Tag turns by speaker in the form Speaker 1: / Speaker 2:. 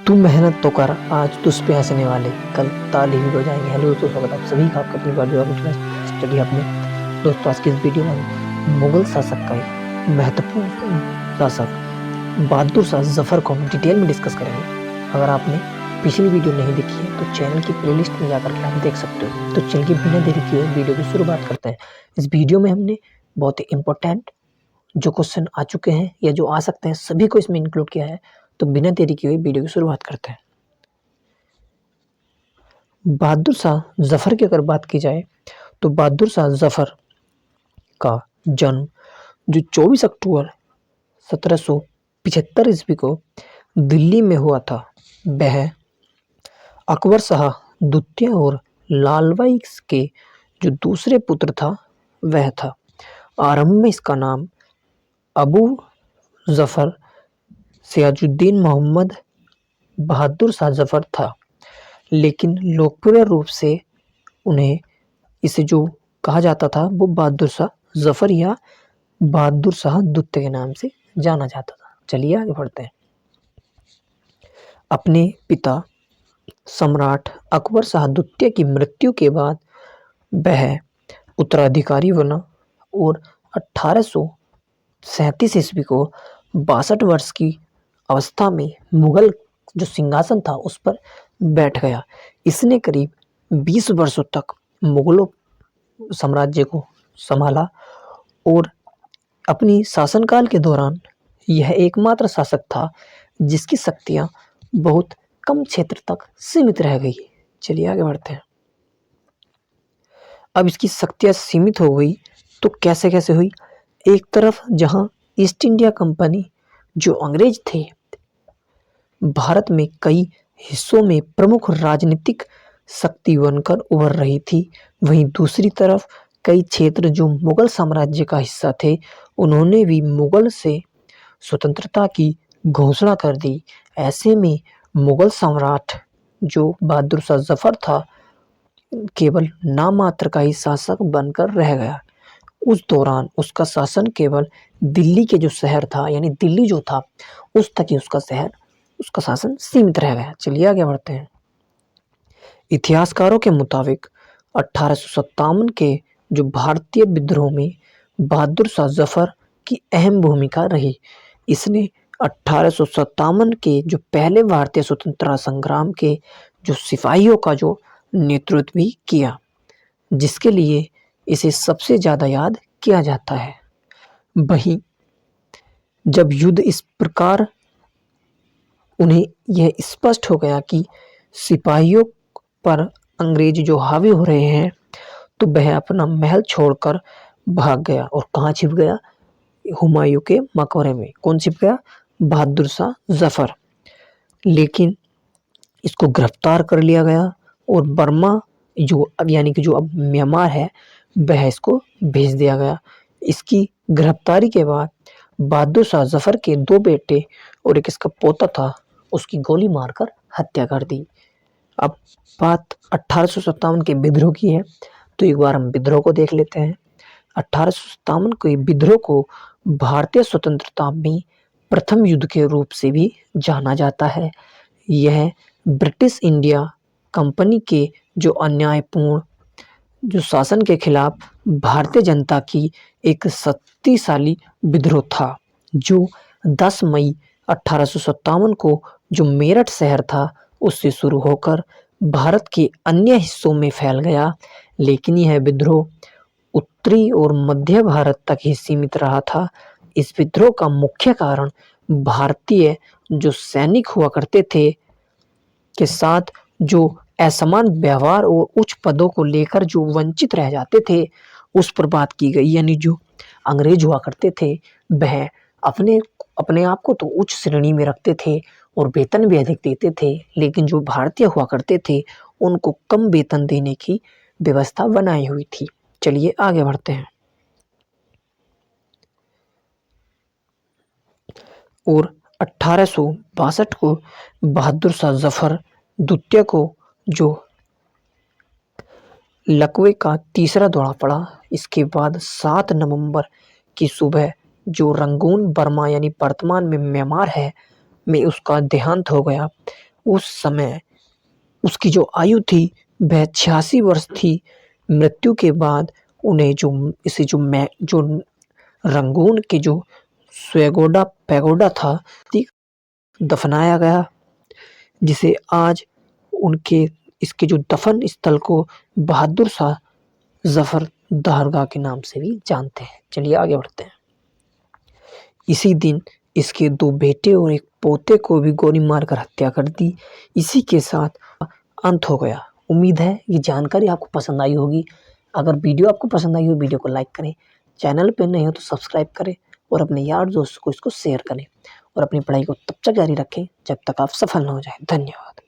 Speaker 1: तू मेहनत तो कर, आज तुझ पे हंसने वाले कल ताली भी बजाएंगे। हेलो दोस्तों, स्वागत है आप सभी का आपका अपनी बार स्टडी आपने। दोस्तों, आज की इस वीडियो में मुगल शासक का एक महत्वपूर्ण शासक बहादुर शाह जफर को हम डिटेल में डिस्कस करेंगे। अगर आपने पिछली वीडियो नहीं देखी है तो चैनल की प्लेलिस्ट में जाकर के आप देख सकते हो। तो चलिए बिना देरी किए वीडियो की शुरुआत करते हैं। इस वीडियो में हमने बहुत ही इम्पोर्टेंट जो क्वेश्चन आ चुके हैं या जो आ सकते हैं सभी को इसमें इंक्लूड किया है। तो बिना देरी किए वीडियो की शुरुआत करते हैं। बहादुर शाह जफर की अगर बात की जाए तो बहादुर शाह जफर का जन्म जो 24 अक्टूबर 1775 ईस्वी को दिल्ली में हुआ था। वह अकबर शाह द्वितीय और लालबाई के जो दूसरे पुत्र था वह था। आरंभ में इसका नाम अबू जफर सिराजुद्दीन मोहम्मद बहादुर शाह जफर था, लेकिन लोकप्रिय रूप से उन्हें इसे जो कहा जाता था वो बहादुर शाह जफर या बहादुर शाह द्वितीय के नाम से जाना जाता था। चलिए आगे बढ़ते हैं। अपने पिता सम्राट अकबर शाह द्वितीय की मृत्यु के बाद वह उत्तराधिकारी बना और 1837 ईस्वी को 62 वर्ष की अवस्था में मुगल जो सिंहासन था उस पर बैठ गया। इसने करीब 20 वर्षों तक मुगलों साम्राज्य को संभाला और अपनी शासनकाल के दौरान यह एकमात्र शासक था जिसकी शक्तियां बहुत कम क्षेत्र तक सीमित रह गई। चलिए आगे बढ़ते हैं। अब इसकी शक्तियां सीमित हो गई तो कैसे कैसे हुई। एक तरफ जहां ईस्ट इंडिया कंपनी जो अंग्रेज थे भारत में कई हिस्सों में प्रमुख राजनीतिक शक्ति बनकर उभर रही थी, वहीं दूसरी तरफ कई क्षेत्र जो मुगल साम्राज्य का हिस्सा थे उन्होंने भी मुगल से स्वतंत्रता की घोषणा कर दी। ऐसे में मुगल सम्राट जो बहादुर शाह जफर था केवल नाम मात्र का ही शासक बनकर रह गया। उस दौरान उसका शासन केवल दिल्ली के जो शहर था यानी दिल्ली जो था उस तक ही उसका शासन सीमित रह गया। चलिए आगे बढ़ते हैं। इतिहासकारों के मुताबिक 1857 के जो भारतीय विद्रोह में बहादुर शाह जफर की अहम भूमिका रही। इसने 1857 के जो पहले भारतीय स्वतंत्रता संग्राम के जो सिपाहियों का जो नेतृत्व भी किया, जिसके लिए इसे सबसे ज्यादा याद किया जाता है। वहीं जब युद्ध इस प्रकार उन्हें यह स्पष्ट हो गया कि सिपाहियों पर अंग्रेज जो हावी हो रहे हैं तो वह अपना महल छोड़कर भाग गया। और कहाँ छिप गया? हुमायूं के मकबरे में। कौन छिप गया? बहादुर शाह जफर। लेकिन इसको गिरफ्तार कर लिया गया और बर्मा जो अब यानी कि जो अब म्यांमार है वह इसको भेज दिया गया। इसकी गिरफ्तारी के बाद बहादुर शाह जफर के 2 बेटे और एक इसका पोता था उसकी गोली मारकर हत्या कर दी। अब बात 1857 के विद्रोह की है तो एक बार हम विद्रोह को देख लेते हैं। 1857 के विद्रोह को भारतीय स्वतंत्रता में प्रथम युद्ध के रूप से भी जाना जाता है। यह ब्रिटिश इंडिया कंपनी के जो अन्यायपूर्ण जो शासन के खिलाफ भारतीय जनता की एक शक्तिशाली विद्रोह था, जो 10 मई 1857 को जो मेरठ शहर था उससे शुरू होकर भारत के अन्य हिस्सों में फैल गया। लेकिन यह विद्रोह उत्तरी और मध्य भारत तक ही सीमित रहा था। इस विद्रोह का मुख्य कारण भारतीय जो सैनिक हुआ करते थे के साथ जो असमान व्यवहार और उच्च पदों को लेकर जो वंचित रह जाते थे उस पर बात की गई। यानी जो अंग्रेज हुआ करते थे वह अपने अपने आप को तो उच्च श्रेणी में रखते थे और वेतन भी अधिक देते थे, लेकिन जो भारतीय हुआ करते थे उनको कम वेतन देने की व्यवस्था बनाई हुई थी। चलिए आगे बढ़ते हैं। और 1862 को बहादुर शाह जफर द्वितीय को जो लकवे का तीसरा दौरा पड़ा। इसके बाद 7 नवंबर की सुबह जो रंगून बर्मा यानी वर्तमान में म्यांमार है में उसका देहांत हो गया। उस समय उसकी जो आयु थी वह 86 वर्ष थी। मृत्यु के बाद उन्हें जो रंगून के जो स्वेगोडा पैगोडा था दफनाया गया, जिसे आज उनके इसके जो दफन स्थल को बहादुर शाह जफर दारगाह के नाम से भी जानते हैं। चलिए आगे बढ़ते हैं। इसी दिन इसके 2 बेटे और एक पोते को भी गोली मारकर हत्या कर दी। इसी के साथ अंत हो गया। उम्मीद है ये जानकारी आपको पसंद आई होगी। अगर वीडियो आपको पसंद आई हो, वीडियो को लाइक करें, चैनल पे नए हो तो सब्सक्राइब करें और अपने यार दोस्त को इसको शेयर करें और अपनी पढ़ाई को तब तक जारी रखें जब तक आप सफल ना हो जाए। धन्यवाद।